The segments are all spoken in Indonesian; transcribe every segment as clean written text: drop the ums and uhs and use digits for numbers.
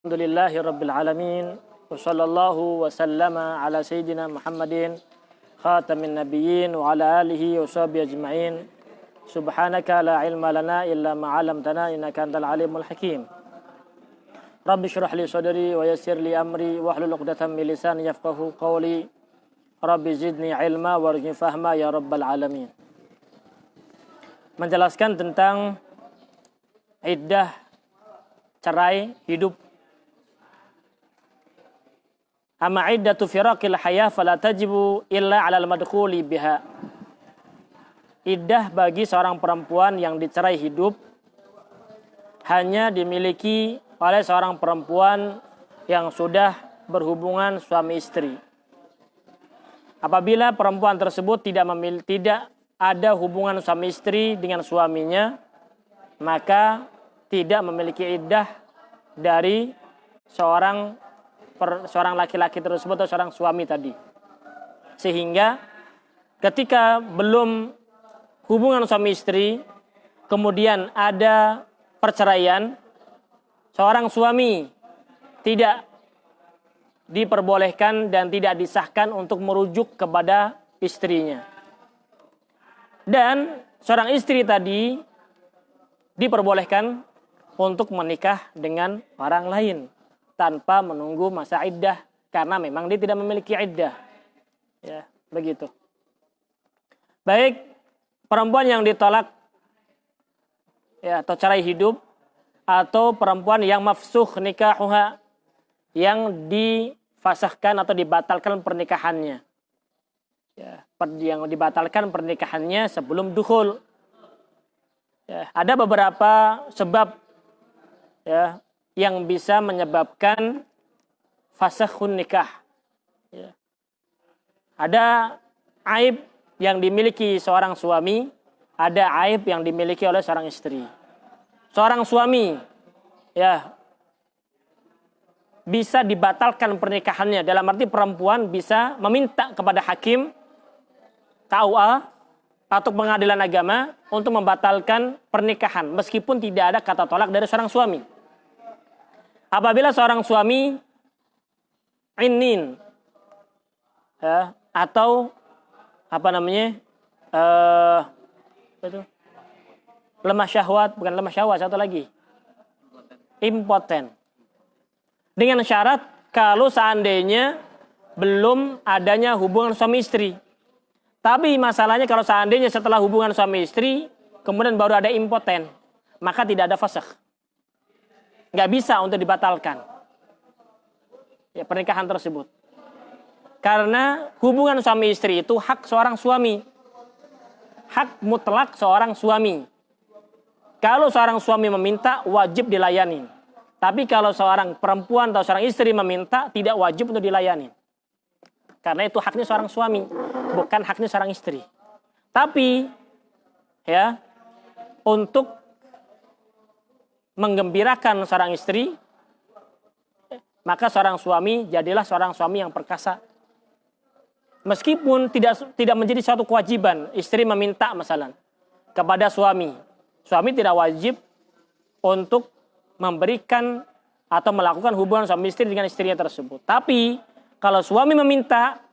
Alhamdulillahi Rabbil Alamin. Wa sallallahu wa sallama ala Sayyidina Muhammadin khatamin nabiyyin wa ala alihi wa sahbihi ajma'in. Subhanaka la ilma lana illa ma'alamtana innaka antal alimul hakim. Rabbi syrah li sadri wa yassir li amri wa hlul 'uqdatam min lisani yafqahu qawli. Rabbi zidni ilma warzuqni fahma ya rabbal alamin. Menjelaskan tentang iddah cerai hidup. Amma iddatu firaqil hayah fala tajibu illa 'alal madkhuli biha. Iddah bagi seorang perempuan yang dicerai hidup hanya dimiliki oleh seorang perempuan yang sudah berhubungan suami istri. Apabila perempuan tersebut tidak ada hubungan suami istri dengan suaminya, maka tidak memiliki iddah dari seorang laki-laki tersebut atau seorang suami tadi. Sehingga ketika belum hubungan suami istri, kemudian ada perceraian, seorang suami tidak diperbolehkan dan tidak disahkan untuk merujuk kepada istrinya. Dan seorang istri tadi diperbolehkan untuk menikah dengan orang lain tanpa menunggu masa iddah, karena memang dia tidak memiliki iddah. Ya, begitu. Baik perempuan yang ditolak ya, atau cerai hidup, atau perempuan yang mafsuh nikahuha, yang difasahkan atau dibatalkan pernikahannya. Ya, yang dibatalkan pernikahannya sebelum dukhul. Ya, ada beberapa sebab ya yang bisa menyebabkan fasakhun nikah. Ya. Ada aib yang dimiliki seorang suami, ada aib yang dimiliki oleh seorang istri. Seorang suami ya bisa dibatalkan pernikahannya, dalam arti perempuan bisa meminta kepada hakim KUA atau pengadilan agama untuk membatalkan pernikahan meskipun tidak ada kata tolak dari seorang suami. Apabila seorang suami inin ya, atau lemah syahwat, bukan lemah syahwat, satu lagi impoten, dengan syarat kalau seandainya belum adanya hubungan suami istri. Tapi masalahnya kalau seandainya setelah hubungan suami istri kemudian baru ada impoten, maka tidak ada fasakh. Nggak bisa untuk dibatalkan ya, pernikahan tersebut. Karena hubungan suami istri itu hak seorang suami. Hak mutlak seorang suami. Kalau seorang suami meminta, wajib dilayani. Tapi kalau seorang perempuan atau seorang istri meminta, tidak wajib untuk dilayani. Karena itu haknya seorang suami, bukan haknya seorang istri. Tapi ya, untuk menggembirakan seorang istri, maka seorang suami jadilah seorang suami yang perkasa. Meskipun tidak menjadi suatu kewajiban istri meminta masalah kepada suami. Suami tidak wajib untuk memberikan atau melakukan hubungan suami istri dengan istrinya tersebut. Tapi kalau suami meminta,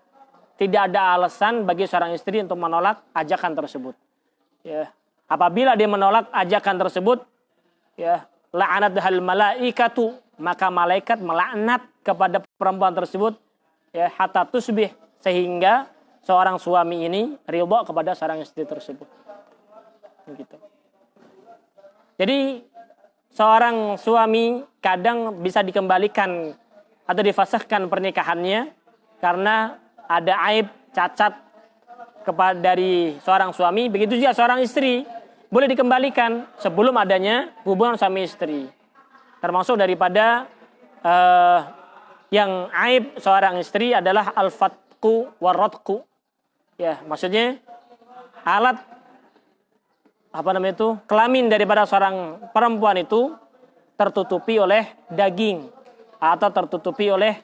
tidak ada alasan bagi seorang istri untuk menolak ajakan tersebut. Ya. Apabila dia menolak ajakan tersebut, ya, la'anathal malaikatu, maka malaikat melaknat kepada perempuan tersebut ya, hatta tusbih, sehingga seorang suami ini ridha kepada seorang istri tersebut. Begitu. Jadi seorang suami kadang bisa dikembalikan atau difasahkan pernikahannya karena ada aib, cacat dari seorang suami. Begitu juga seorang istri boleh dikembalikan sebelum adanya hubungan suami istri. Termasuk daripada yang aib seorang istri adalah al-fatku warratku. Ya, maksudnya alat kelamin daripada seorang perempuan itu tertutupi oleh daging atau tertutupi oleh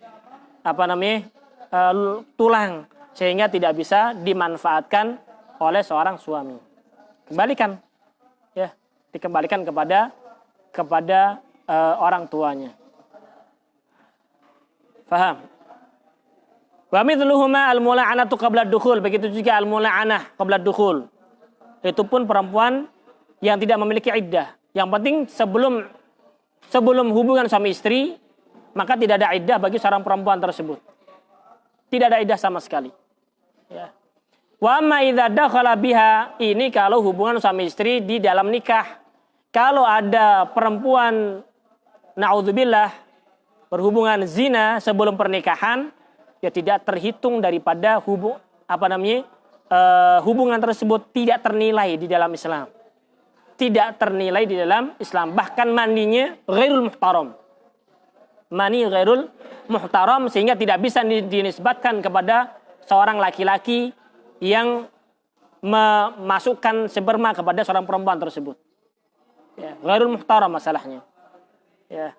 tulang, sehingga tidak bisa dimanfaatkan oleh seorang suami. Kembalikan. Ya, dikembalikan kepada orang tuanya. Faham? Wa mithluhuma al-mula'anatu qabla dukhul. Begitu juga al-mula'anah qabla dukhul. Itu pun perempuan yang tidak memiliki iddah. Yang penting sebelum hubungan suami istri, maka tidak ada iddah bagi seorang perempuan tersebut. Tidak ada iddah sama sekali. Ya. Wa amma idza dakhala biha, ini kalau hubungan suami istri di dalam nikah. Kalau ada perempuan naudzubillah berhubungan zina sebelum pernikahan, ya tidak terhitung daripada hubungan tersebut, tidak ternilai di dalam Islam. Tidak ternilai di dalam Islam. Bahkan mandinya ghairul muhtaram. Mani ghairul muhtaram, sehingga tidak bisa dinisbatkan kepada seorang laki-laki yang memasukkan sperma kepada seorang perempuan tersebut. Ya, ghairul muhtaram masalahnya. Ya.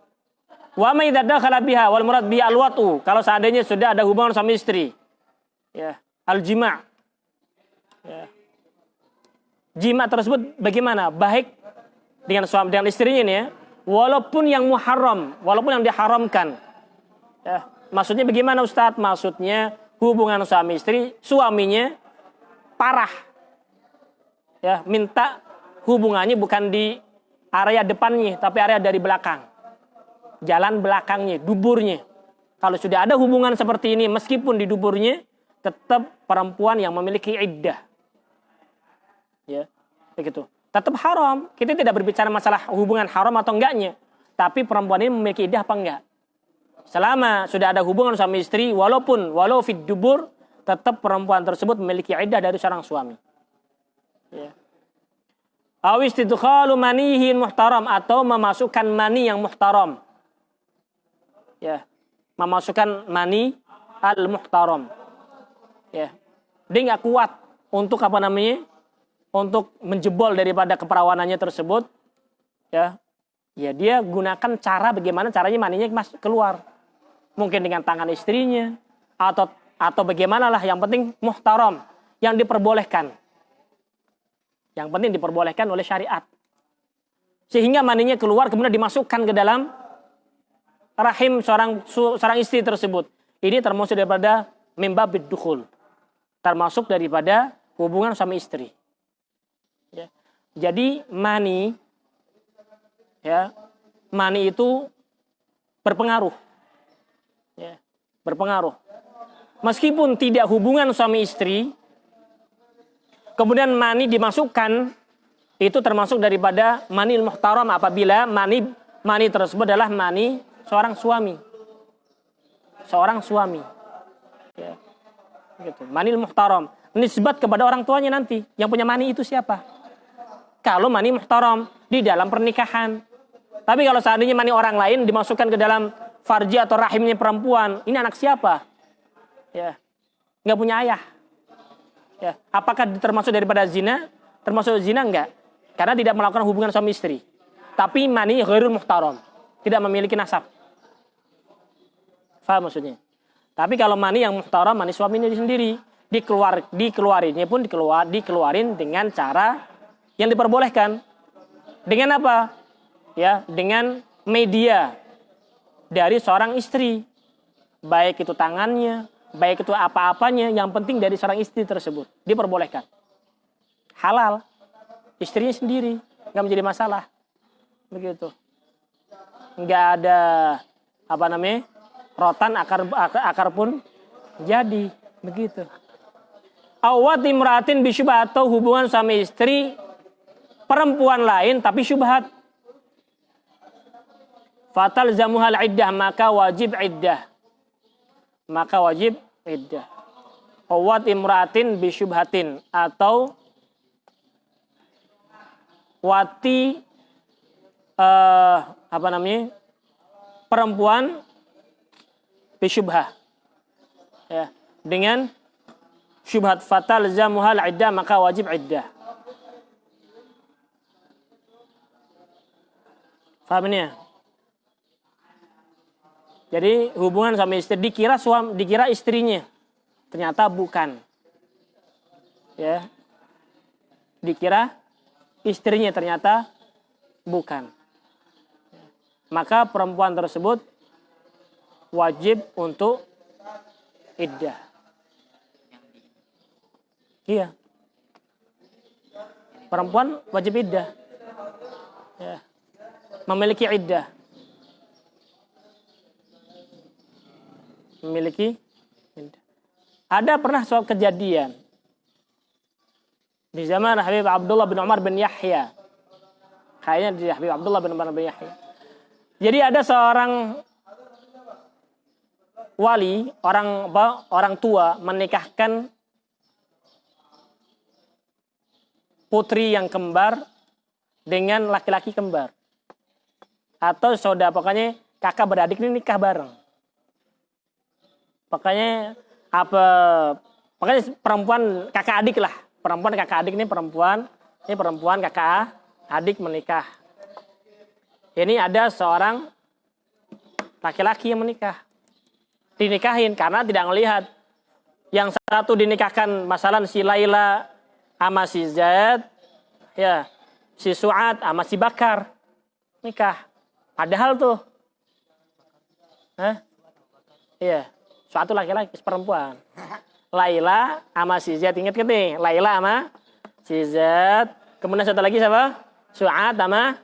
Wa ma idza dakhala biha wal murad bi al-wat'u, kalau seandainya sudah ada hubungan suami istri. Ya, al-jima'. Ya. Jima tersebut bagaimana? Baik dengan suami dengan istrinya ini ya, walaupun yang muharram, walaupun yang diharamkan. Ya, maksudnya bagaimana Ustadz? Maksudnya hubungan suami istri, suaminya parah. Ya, minta hubungannya bukan di area depannya, tapi area dari belakang. Jalan belakangnya, duburnya. Kalau sudah ada hubungan seperti ini, meskipun di duburnya, tetap perempuan yang memiliki iddah. Ya, begitu. Tetap haram. Kita tidak berbicara masalah hubungan haram atau enggaknya. Tapi perempuan ini memiliki iddah apa enggak? Selama sudah ada hubungan suami istri, walau fid dubur, tetap perempuan tersebut memiliki iddah dari seorang suami. Ya. Awis tidkhalu manihin muhtaram, atau memasukkan mani yang muhtaram. Ya. Memasukkan mani al-muhtaram. Ya. Dia enggak kuat untuk untuk menjebol daripada keperawanannya tersebut, ya dia gunakan cara bagaimana caranya maninya keluar, mungkin dengan tangan istrinya atau bagaimanalah, yang penting muhtaram, yang diperbolehkan, oleh syariat, sehingga maninya keluar kemudian dimasukkan ke dalam rahim seorang istri tersebut. Ini termasuk daripada mimbabid dukhul, termasuk daripada hubungan suami istri. Ya. Jadi mani itu berpengaruh. Ya, berpengaruh. Meskipun tidak hubungan suami istri, kemudian mani dimasukkan, itu termasuk daripada manil muhtaram apabila mani tersebut adalah mani seorang suami. Ya. Gitu. Manil muhtaram nisbat kepada orang tuanya nanti. Yang punya mani itu siapa? Kalau mani muhtaram di dalam pernikahan. Tapi kalau seandainya mani orang lain dimasukkan ke dalam farji atau rahimnya perempuan, ini anak siapa? Ya, nggak punya ayah. Ya, apakah termasuk daripada zina? Termasuk zina enggak? Karena tidak melakukan hubungan suami istri. Tapi mani ghairul muhtaram, tidak memiliki nasab. Faham maksudnya? Tapi kalau mani yang muhtaram, mani suaminya sendiri, dikeluarin dengan cara yang diperbolehkan. Dengan apa? Ya, dengan media dari seorang istri. Baik itu tangannya, baik itu apa-apanya, yang penting dari seorang istri tersebut diperbolehkan. Halal. Istrinya sendiri, nggak menjadi masalah. Begitu. Nggak ada rotan akar pun jadi. Begitu. Awat imratin bisyubhat, atau hubungan suami istri perempuan lain tapi syubhat. Fatal zamuhal iddah, maka wajib iddah. Awat imratin bisyubhatin, atau wati perempuan bisyubhah. Ya, dengan syubhat, fatal zamuhal iddah, maka wajib iddah. Paham ini ya? Jadi hubungan sama istri dikira istrinya, ternyata bukan. Ya. Dikira istrinya, ternyata bukan. Maka perempuan tersebut wajib untuk iddah. Iya. Perempuan wajib iddah. Ya. Memiliki iddah. Memiliki iddah. Ada pernah suatu kejadian di zaman Habib Abdullah bin Umar bin Yahya. Kayaknya di Habib Abdullah bin Umar bin Yahya. Jadi ada seorang wali, orang tua menikahkan putri yang kembar dengan laki-laki kembar. Atau saudara, pokoknya kakak beradik ini nikah bareng. Pokoknya perempuan kakak adik lah. Perempuan kakak adik ini perempuan kakak adik menikah. Ini ada seorang laki-laki yang menikah. Dinikahin karena tidak melihat. Yang satu dinikahkan masalah si Laila sama si Zaid, ya, si Su'ad sama si Bakar nikah. Padahal tuh, iya, Su'ad tuh laki-laki, perempuan. Laila sama si Zaid, ingat kan nih? Laila sama si Zaid. Kemudian satu lagi siapa? Su'ad sama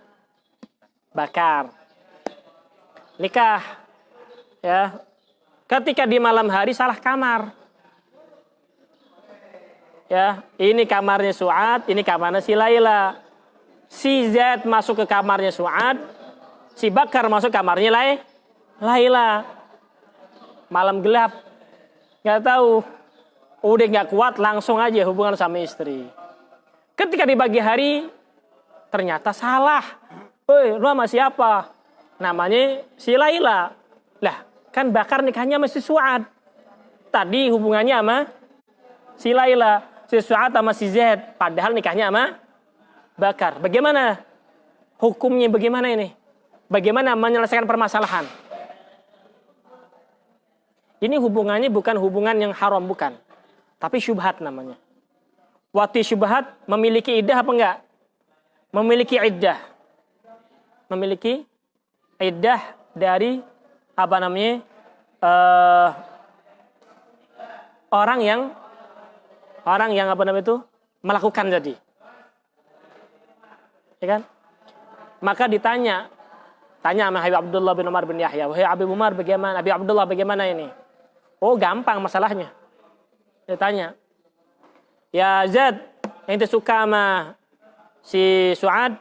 Bakar. Nikah. Ya. Ketika di malam hari salah kamar. Ya, ini kamarnya Su'ad, ini kamarnya si Laila. Si Zaid masuk ke kamarnya Su'ad, si Bakar masuk kamarnya Laila. Malam gelap. Nggak tahu. Udah nggak kuat, langsung aja hubungan sama istri. Ketika di pagi hari, ternyata salah. Woi, lu sama siapa? Namanya si Laila. Lah, kan Bakar nikahnya sama si Su'ad. Tadi hubungannya sama si Laila. Si Su'ad sama si Zaid. Padahal nikahnya sama Bakar. Bagaimana? Hukumnya bagaimana ini? Bagaimana menyelesaikan permasalahan? Ini hubungannya bukan hubungan yang haram, bukan. Tapi syubhat namanya. Wati syubhat memiliki iddah apa enggak? Memiliki iddah. Memiliki iddah dari apa namanya? Orang yang apa namanya itu melakukan jadi. Ya kan? Maka tanya sama Habib Abdullah bin Umar bin Yahya, "Wahai Habib Umar, bagaimana? Habib Abdullah, bagaimana ini?" Oh, gampang masalahnya. Dia tanya, "Ya Zaid, ente suka sama si Su'ad?"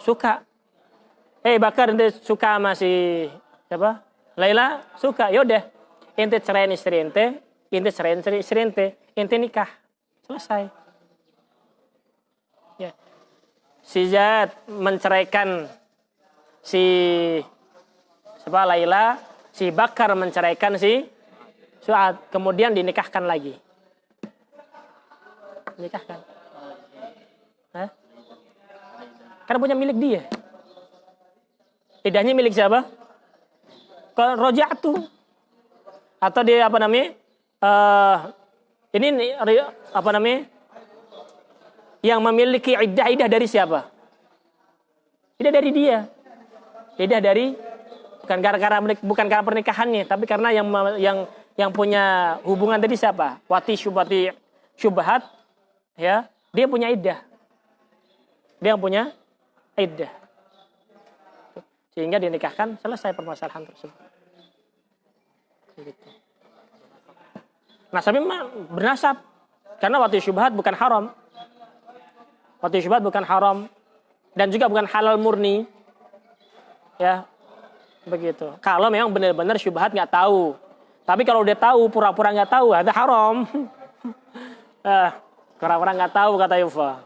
Suka. Bakar, ente suka sama si siapa? Laila? Suka. Yaudah, ente ceraiin istri ente ceraiin istri ente nikah. Selesai. Ya. Si Zaid menceraikan si siapa? Laila, si Bakar menceraikan si Su'ad, kemudian dinikahkan lagi. Nikahkan. Karena punya milik dia. Iddahnya milik siapa? Kalau roja'tu. Atau dia apa namanya? Ini apa namanya? Yang memiliki iddah dari siapa? Iddah dari dia. Iddah dari bukan karena pernikahannya, tapi karena yang punya hubungan tadi siapa? Wati syubhat, ya, dia punya iddah. Dia yang punya iddah. Sehingga dinikahkan, selesai permasalahan tersebut. Gitu. Nasabnya bernasab. Karena wati syubhat bukan haram. Wati syubhat bukan haram. Dan juga bukan halal murni. Ya, begitu. Kalau memang benar-benar syubhat nggak tahu. Tapi kalau udah tahu, pura-pura nggak tahu, ada haram. Pura-pura nggak tahu, kata Yufa.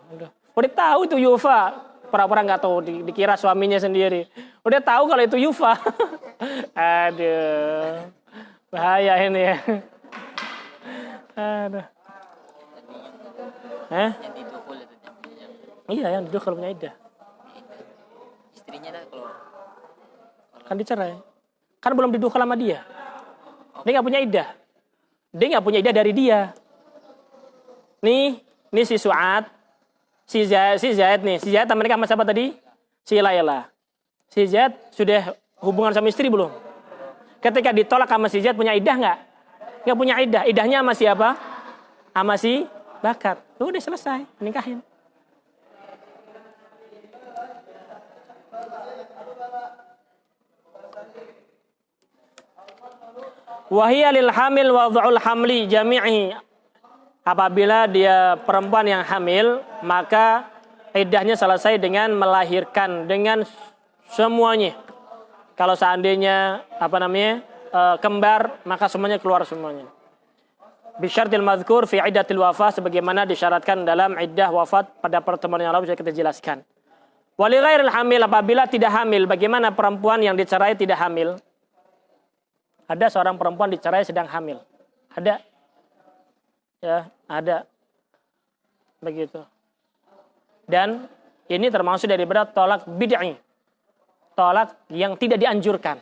Udah tahu itu Yufa, pura-pura nggak tahu, dikira suaminya sendiri. Udah tahu kalau itu Yufa. Aduh, bahaya ini ya. Aduh. Yang didukul itu. Iya, yang didukul punya iddah. Istrinya dah keluar. Kan dicerai. Kan belum didukul sama dia. Dia nggak punya iddah. Dia nggak punya iddah dari dia. Nih si Su'ad, si Zaid nih. Si Zaid mereka sama siapa tadi? Si Laila. Si Zaid sudah hubungan sama istri belum? Ketika ditolak sama si Z punya iddah nggak? Nggak punya iddah. Iddahnya sama siapa? Sama si Bakar. Udah selesai, nikahin. Wahiyya lil hamil wad'ul hamli jami'i. Apabila dia perempuan yang hamil, maka iddahnya selesai dengan melahirkan dengan semuanya. Kalau seandainya kembar, maka semuanya keluar semuanya. Bisyartil mazkur fi iddatil wafah, sebagaimana disyaratkan dalam iddah wafat pada pertemuan yang lalu sudah kita jelaskan. Wali ghairil hamil, apabila tidak hamil, bagaimana perempuan yang dicerai tidak hamil? Ada seorang perempuan dicerai sedang hamil. Ada. Ya, ada. Begitu. Dan ini termasuk daripada tolak bid'ah. Tolak yang tidak dianjurkan.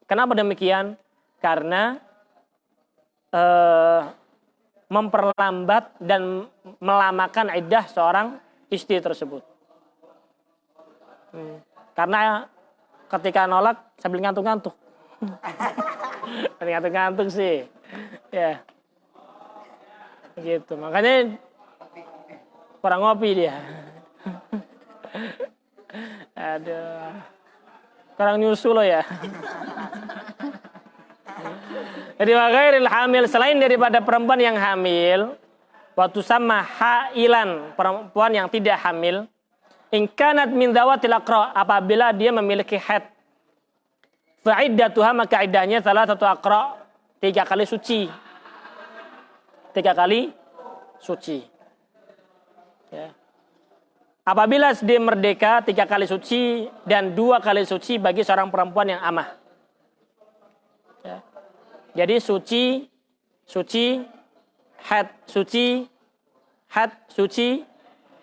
Kenapa demikian? Karena memperlambat dan melamakan iddah seorang istri tersebut. Karena ketika nolak sambil ngantuk-ngantuk. Ngantuk-ngantuk sih. Ya. Gitu. Makanya kurang ngopi dia. Aduh. Kurang nyusul lo ya. Jadi waghairil hamil, selain daripada perempuan yang hamil, waktu sama hailan, perempuan yang tidak hamil, in kanat min dzawatil aqra, apabila dia memiliki haid, fa iddatuha, maka iddahnya salah satu aqra, 3 kali suci. 3 kali suci. Ya. Apabila dia merdeka 3 kali suci dan 2 kali suci bagi seorang perempuan yang amah. Ya. Jadi suci, haid, suci,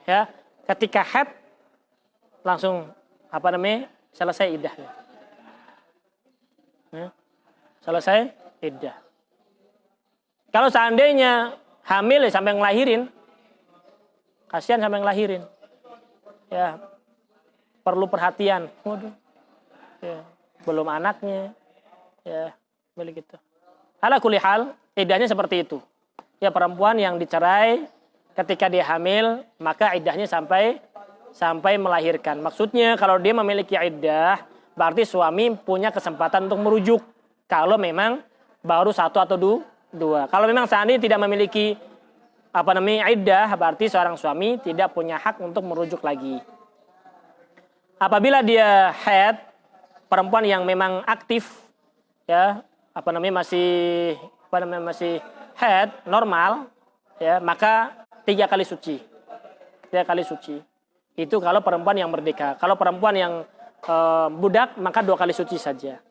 ya. Ketika haid langsung selesai iddahnya. Ya. Selesai iddah. Kalau seandainya hamil ya sampai ngelahirin, kasihan sampai ngelahirin. Ya, perlu perhatian. Waduh. Ya, belum anaknya. Ya, begitu. Ala kulli hal, iddahnya seperti itu. Ya, perempuan yang dicerai ketika dia hamil, maka iddahnya sampai melahirkan. Maksudnya kalau dia memiliki iddah, berarti suami punya kesempatan untuk merujuk. Kalau memang baru 1 atau 2. Kalau memang seandainya tidak memiliki iddah, berarti seorang suami tidak punya hak untuk merujuk lagi. Apabila dia haid, perempuan yang memang aktif, ya, masih haid normal, ya, maka 3 kali suci. 3 kali suci. Itu kalau perempuan yang merdeka. Kalau perempuan yang budak, maka 2 kali suci saja.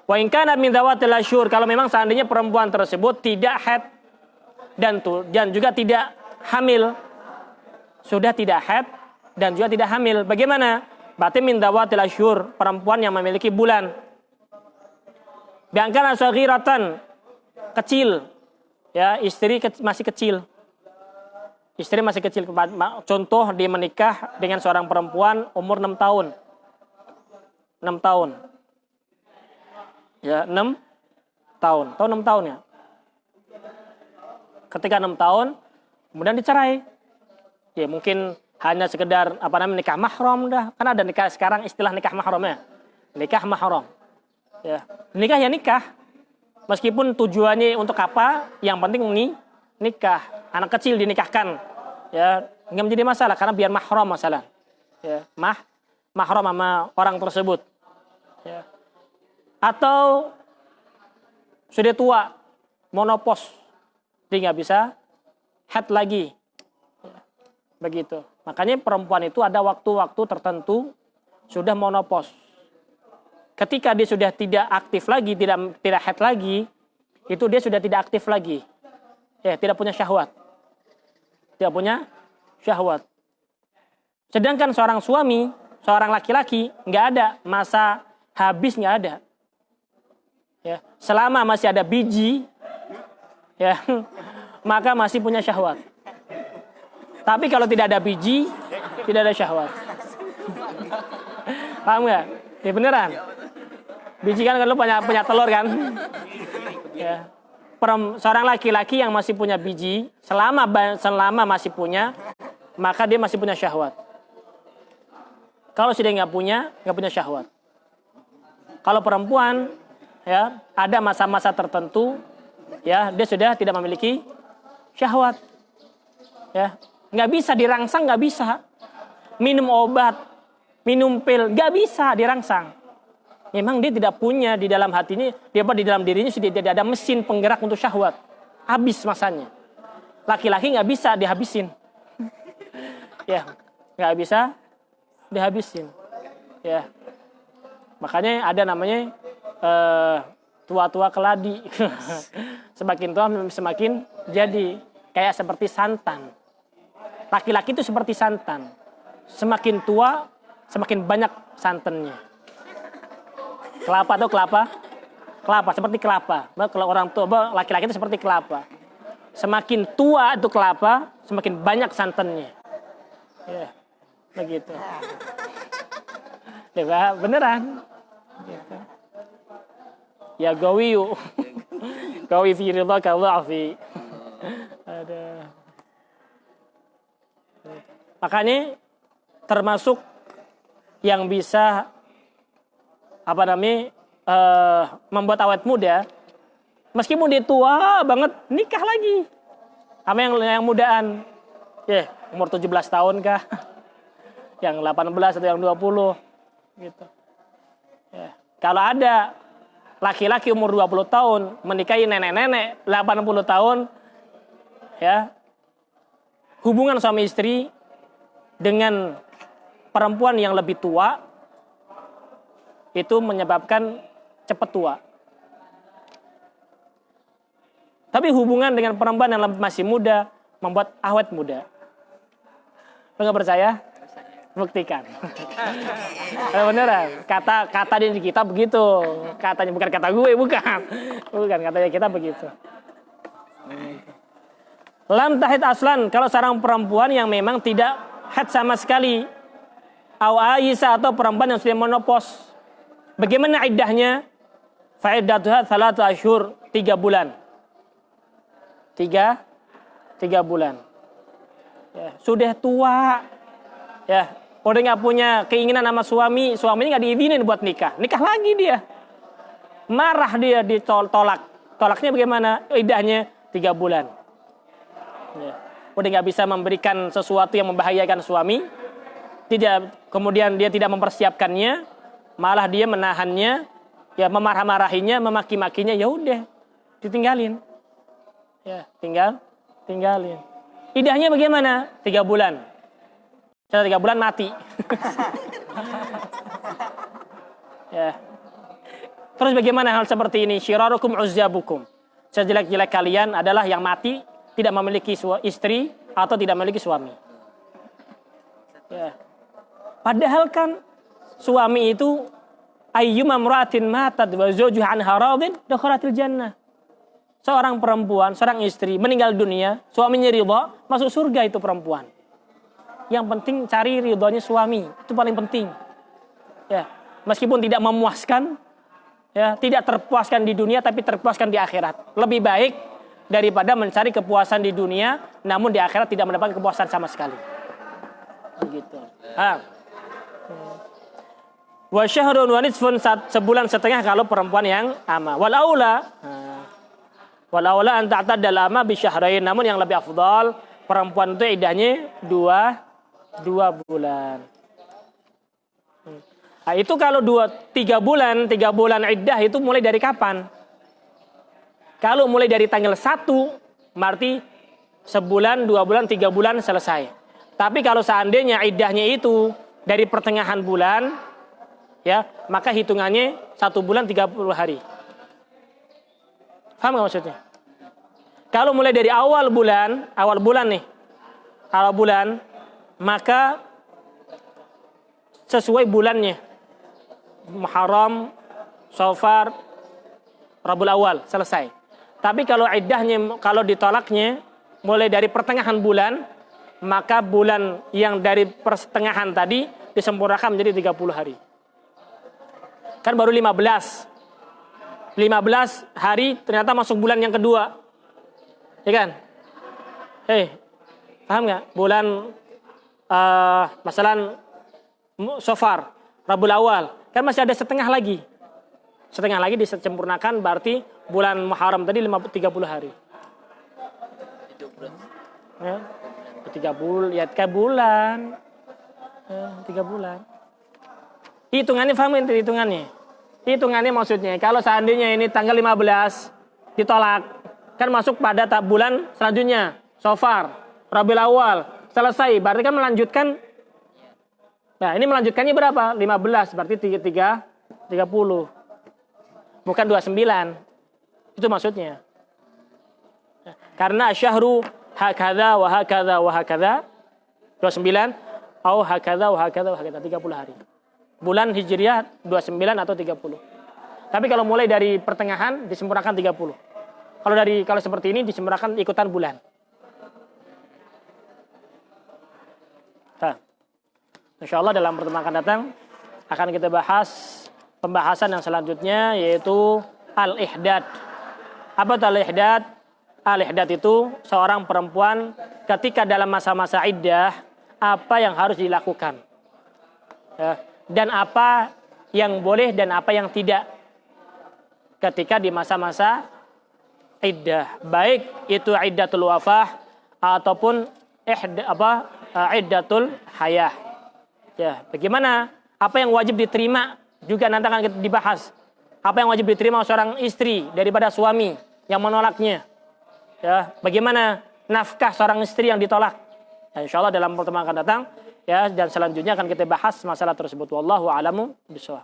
Wa in kana min dzawatil ashhur, kalau memang seandainya perempuan tersebut tidak haid dan juga tidak hamil, sudah tidak haid dan juga tidak hamil, bagaimana? Berarti min dzawatil ashhur, perempuan yang memiliki bulan. Biangkan saghiratan, kecil, ya, istri masih kecil. Istri masih kecil. Contoh, dia menikah dengan seorang perempuan umur 6 tahun. 6 tahun. Ya, 6 tahun. Tahu 6 tahun ya? Ketika 6 tahun, kemudian dicerai. Ya, mungkin hanya sekedar nikah mahram dah. Kan ada nikah sekarang, istilah nikah mahram ya. Nikah mahram. Ya, nikah ya nikah. Meskipun tujuannya untuk apa, yang penting nikah. Anak kecil dinikahkan. Ya, enggak menjadi masalah karena biar mahram masalah. Ya, mahram sama orang tersebut. Ya. Atau sudah tua, monopos, dia nggak bisa haid lagi. Ya, begitu. Makanya perempuan itu ada waktu-waktu tertentu sudah monopos. Ketika dia sudah tidak aktif lagi, tidak haid lagi, itu dia sudah tidak aktif lagi. Ya, tidak punya syahwat. Tidak punya syahwat. Sedangkan seorang suami, seorang laki-laki, nggak ada masa habis, nggak ada. Ya, selama masih ada biji, ya, maka masih punya syahwat. Tapi kalau tidak ada biji, tidak ada syahwat. Paham nggak? Ya beneran. Biji kan kalau punya telur kan. Ya. Seorang laki-laki yang masih punya biji, selama masih punya, maka dia masih punya syahwat. Kalau sudah nggak punya syahwat. Kalau perempuan, ya ada masa-masa tertentu, ya dia sudah tidak memiliki syahwat. Ya, nggak bisa dirangsang, nggak bisa. Minum obat, minum pil, nggak bisa dirangsang. Memang dia tidak punya di dalam hatinya, di dalam dirinya sudah tidak ada mesin penggerak untuk syahwat. Habis masanya. Laki-laki nggak bisa dihabisin. Ya, nggak bisa dihabisin. Ya, makanya ada namanya tua-tua keladi. Semakin tua semakin jadi kayak seperti santan. Laki-laki itu seperti santan. Semakin tua semakin banyak santannya. Kelapa atau kelapa? Kelapa, seperti kelapa. Kalau orang tua, laki-laki itu seperti kelapa. Semakin tua itu kelapa, semakin banyak santannya. Ya, begitu. Ya, beneran. Gitu. Ya gawiyu. Gawi fi ridhaka dha'fi. Ada. Makanya termasuk yang bisa membuat awet muda, meskipun dia tua banget, nikah lagi sama yang mudaan, umur 17 tahun kah, yang 18 atau yang 20 gitu. Kalau ada laki-laki umur 20 tahun menikahi nenek-nenek 80 tahun, ya, hubungan suami istri dengan perempuan yang lebih tua itu menyebabkan cepat tua. Tapi hubungan dengan perempuan yang masih muda membuat awet muda. Lo nggak percaya? Buktikan. Beneran. Kata di kita begitu. Katanya bukan kata gue, bukan katanya kita begitu. Lam tahid aslan, kalau seorang perempuan yang memang tidak haid sama sekali, Aisyah atau perempuan yang sudah menopause. Bagaimana iddahnya? Fa'iddatuha 3 asyhur, 3 bulan. 3 bulan. Ya, sudah tua. Ya, udah nggak punya keinginan sama suaminya nggak diizinin buat nikah. Nikah lagi dia. Marah dia ditolak. Tolaknya bagaimana? Iddahnya 3 bulan. Ya. Udah nggak bisa memberikan sesuatu yang membahayakan suami. Kemudian dia tidak mempersiapkannya. Malah dia menahannya, ya memarah-marahinya, memaki-makinya, ya udah ditinggalin. Ya, tinggalin. Iddahnya bagaimana? 3 bulan. Setelah 3 bulan mati. Ya. Terus bagaimana hal seperti ini? Syirarukum uzzabukum. Sejelek-jelek kalian adalah yang mati, tidak memiliki istri atau tidak memiliki suami. Ya. Padahal kan suami itu ayyuma imra'atin matat wa zawjuha anha radin dakhalatil jannah. Seorang perempuan, seorang istri meninggal dunia, suaminya ridha, masuk surga itu perempuan. Yang penting cari ridhonya suami, itu paling penting. Ya, meskipun tidak memuaskan, ya, tidak terpuaskan di dunia tapi terpuaskan di akhirat. Lebih baik daripada mencari kepuasan di dunia namun di akhirat tidak mendapatkan kepuasan sama sekali. Begitu. Wa syahrun wa nisfun, sebulan setengah kalau perempuan yang ama. Wal aula an ta'taddal ama bi syahrain, namun yang lebih afdal perempuan itu iddahnya 2 bulan. Nah, itu kalau 3 bulan iddah itu mulai dari kapan? Kalau mulai dari tanggal 1 berarti sebulan, 2 bulan, 3 bulan selesai. Tapi kalau seandainya iddahnya itu dari pertengahan bulan, ya, maka hitungannya 1 bulan 30 hari. Paham nggak maksudnya? Kalau mulai dari awal bulan maka sesuai bulannya. Muharram, Safar, Rabiul Awal, selesai. Tapi kalau iddahnya, kalau ditolaknya mulai dari pertengahan bulan, maka bulan yang dari pertengahan tadi disempurnakan menjadi 30 hari. kan baru 15 hari ternyata masuk bulan yang kedua, ya kan? Paham nggak? Bulan masalah Safar, Rabiul Awal, kan masih ada setengah lagi disempurnakan, berarti bulan Muharram tadi 30 hari. Ya, 30 ya kayak bulan. 3 bulan. Hitungannya paham itu hitungannya? Hitungannya maksudnya kalau seandainya ini tanggal 15 ditolak, kan masuk pada bulan selanjutnya, Safar, Rabiul Awal, selesai, berarti kan melanjutkan. Nah, ini melanjutkannya berapa? 15, berarti 30. Bukan 29. Itu maksudnya. Karena syahru hakadha wa hakadha wa hakadha 29 atau hakadha wa hakadha wa hakadha 30 hari. Bulan Hijriah 29 atau 30. Tapi kalau mulai dari pertengahan disempurnakan 30. Kalau seperti ini disempurnakan ikutan bulan. Nah, insyaallah dalam pertemuan akan datang akan kita bahas pembahasan yang selanjutnya, yaitu al-ihdad. Apa itu al-ihdad? Al-ihdad itu seorang perempuan ketika dalam masa-masa iddah, apa yang harus dilakukan, ya, dan apa yang boleh dan apa yang tidak ketika di masa-masa iddah, baik itu iddatul wafah ataupun iddatul hayah. Ya, bagaimana, apa yang wajib diterima juga nanti akan kita dibahas. Apa yang wajib diterima seorang istri daripada suami yang menolaknya. Ya, bagaimana nafkah seorang istri yang ditolak. Ya, insyaallah dalam pertemuan akan datang, ya, dan selanjutnya akan kita bahas masalah tersebut. Wallahu a'lamu bishawab.